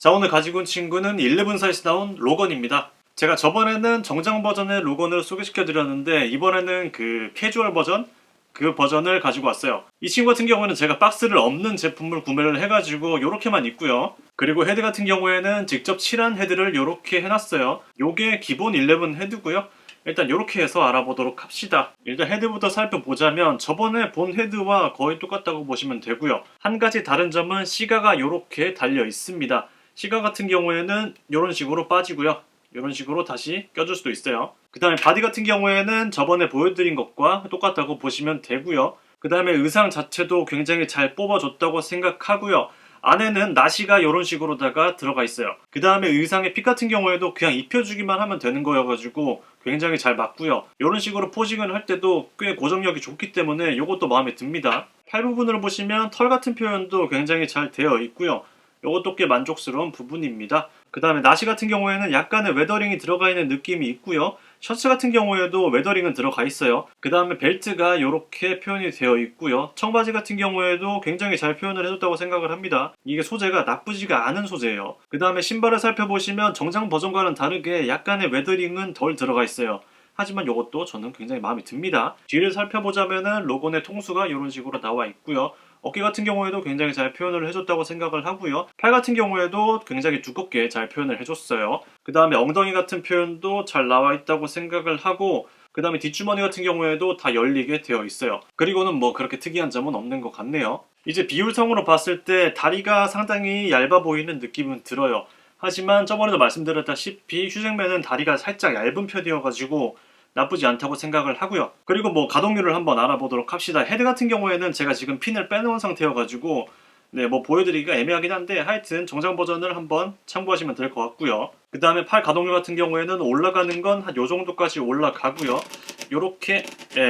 자, 오늘 가지고 온 친구는 11사에서 나온 로건입니다. 제가 저번에는 정장 버전의 로건을 소개시켜 드렸는데 이번에는 그 캐주얼 버전, 그 버전을 가지고 왔어요. 이 친구 같은 경우에는 제가 박스를 없는 제품을 구매를 해가지고 이렇게만 있고요. 그리고 헤드 같은 경우에는 직접 칠한 헤드를 이렇게 해놨어요. 요게 기본 11 헤드고요. 일단 이렇게 해서 알아보도록 합시다. 일단 헤드부터 살펴보자면 저번에 본 헤드와 거의 똑같다고 보시면 되고요. 한 가지 다른 점은 시가가 이렇게 달려 있습니다. 시가 같은 경우에는 이런 식으로 빠지고요. 이런 식으로 다시 껴줄 수도 있어요. 그 다음에 바디 같은 경우에는 저번에 보여드린 것과 똑같다고 보시면 되고요. 그 다음에 의상 자체도 굉장히 잘 뽑아줬다고 생각하고요. 안에는 나시가 이런 식으로다가 들어가 있어요. 그 다음에 의상의 핏 같은 경우에도 그냥 입혀주기만 하면 되는 거여가지고 굉장히 잘 맞고요. 이런 식으로 포징을 할 때도 꽤 고정력이 좋기 때문에 이것도 마음에 듭니다. 팔 부분을 보시면 털 같은 표현도 굉장히 잘 되어 있고요. 이것도 꽤 만족스러운 부분입니다. 그 다음에 나시 같은 경우에는 약간의 웨더링이 들어가 있는 느낌이 있고요. 셔츠 같은 경우에도 웨더링은 들어가 있어요. 그 다음에 벨트가 이렇게 표현이 되어 있고요. 청바지 같은 경우에도 굉장히 잘 표현을 해줬다고 생각을 합니다. 이게 소재가 나쁘지가 않은 소재예요. 그 다음에 신발을 살펴보시면 정장 버전과는 다르게 약간의 웨더링은 덜 들어가 있어요. 하지만 이것도 저는 굉장히 마음에 듭니다. 뒤를 살펴보자면은 로건의 통수가 이런 식으로 나와 있고요. 어깨 같은 경우에도 굉장히 잘 표현을 해줬다고 생각을 하고요. 팔 같은 경우에도 굉장히 두껍게 잘 표현을 해줬어요. 그 다음에 엉덩이 같은 표현도 잘 나와 있다고 생각을 하고, 그 다음에 뒷주머니 같은 경우에도 다 열리게 되어 있어요. 그리고는 뭐 그렇게 특이한 점은 없는 것 같네요. 이제 비율성으로 봤을 때 다리가 상당히 얇아 보이는 느낌은 들어요. 하지만 저번에도 말씀드렸다시피 휴잭맨은 다리가 살짝 얇은 편이어가지고 나쁘지 않다고 생각을 하고요. 그리고 뭐 가동률을 한번 알아보도록 합시다. 헤드 같은 경우에는 제가 지금 핀을 빼놓은 상태여가지고 네, 뭐 보여드리기가 애매하긴 한데 하여튼 정장 버전을 한번 참고하시면 될 것 같고요. 그 다음에 팔 가동률 같은 경우에는 올라가는 건 한 요 정도까지 올라가고요. 요렇게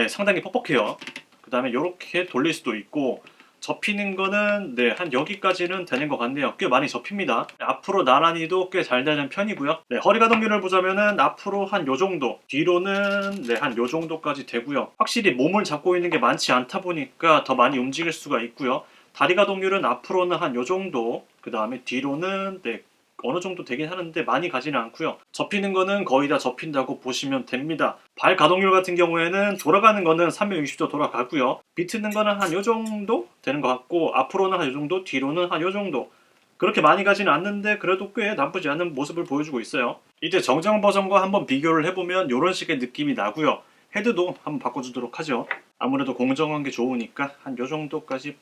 상당히 퍽퍽해요. 그 다음에 요렇게 돌릴 수도 있고 접히는 거는 네, 한 여기까지는 되는 것 같네요. 꽤 많이 접힙니다. 앞으로 나란히도 꽤 잘 되는 편이고요. 네, 허리 가동률을 보자면은 앞으로 한 요 정도, 뒤로는 네, 한 요 정도까지 되고요. 확실히 몸을 잡고 있는 게 많지 않다 보니까 더 많이 움직일 수가 있고요. 다리 가동률은 앞으로는 한 요 정도, 그 다음에 뒤로는 네, 어느 정도 되긴 하는데 많이 가지는 않고요. 접히는 거는 거의 다 접힌다고 보시면 됩니다. 발 가동률 같은 경우에는 돌아가는 거는 360도 돌아가고요. 비트는 거는 한 요 정도 되는 것 같고 앞으로는 한 요 정도, 뒤로는 한 요 정도. 그렇게 많이 가지는 않는데 그래도 꽤 나쁘지 않은 모습을 보여주고 있어요. 이제 정장 버전과 한번 비교를 해보면 이런 식의 느낌이 나고요. 헤드도 한번 바꿔주도록 하죠. 아무래도 공정한 게 좋으니까 한 요 정도까지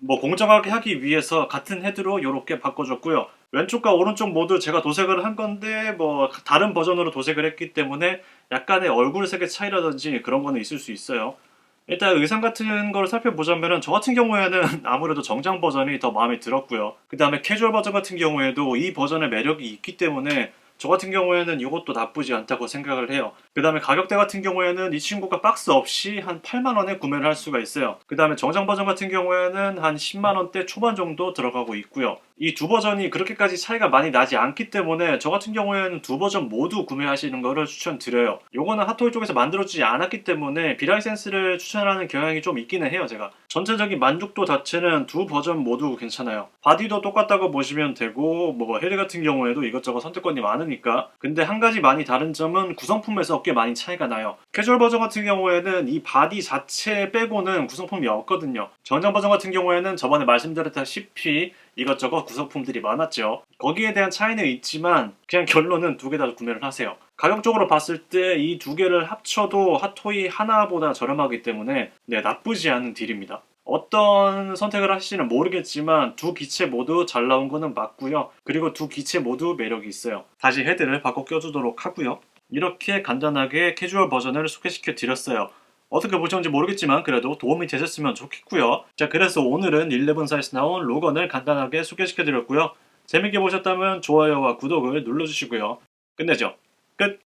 뭐 공정하게 하기 위해서 같은 헤드로 이렇게 바꿔줬고요. 왼쪽과 오른쪽 모두 제가 도색을 한 건데 뭐 다른 버전으로 도색을 했기 때문에 약간의 얼굴색의 차이라든지 그런 거는 있을 수 있어요. 일단 의상 같은 걸 살펴보자면 저 같은 경우에는 아무래도 정장 버전이 더 마음에 들었고요. 그 다음에 캐주얼 버전 같은 경우에도 이 버전의 매력이 있기 때문에 저 같은 경우에는 이것도 나쁘지 않다고 생각을 해요. 그 다음에 가격대 같은 경우에는 이 친구가 박스 없이 한 8만원에 구매를 할 수가 있어요. 그 다음에 정장 버전 같은 경우에는 한 10만원대 초반 정도 들어가고 있고요. 이 두 버전이 그렇게까지 차이가 많이 나지 않기 때문에 저 같은 경우에는 두 버전 모두 구매하시는 거를 추천드려요. 요거는 핫토이 쪽에서 만들어지지 않았기 때문에 비라이센스를 추천하는 경향이 좀 있기는 해요, 제가. 전체적인 만족도 자체는 두 버전 모두 괜찮아요. 바디도 똑같다고 보시면 되고 뭐 헤드 같은 경우에도 이것저것 선택권이 많으니까. 근데 한 가지 많이 다른 점은 구성품에서 꽤 많이 차이가 나요. 캐주얼 버전 같은 경우에는 이 바디 자체 빼고는 구성품이 없거든요. 정장 버전 같은 경우에는 저번에 말씀드렸다시피 이것저것 구성품들이 많았죠. 거기에 대한 차이는 있지만 그냥 결론은 두 개 다 구매를 하세요. 가격적으로 봤을 때 이 두 개를 합쳐도 핫토이 하나보다 저렴하기 때문에 네, 나쁘지 않은 딜입니다. 어떤 선택을 하실지는 모르겠지만 두 기체 모두 잘 나온 거는 맞고요. 그리고 두 기체 모두 매력이 있어요. 다시 헤드를 바꿔 껴주도록 하고요. 이렇게 간단하게 캐주얼 버전을 소개시켜 드렸어요. 어떻게 보셨는지 모르겠지만 그래도 도움이 되셨으면 좋겠고요. 자, 그래서 오늘은 11사에서 나온 로건을 간단하게 소개시켜 드렸고요. 재밌게 보셨다면 좋아요와 구독을 눌러주시고요. 끝내죠. 끝!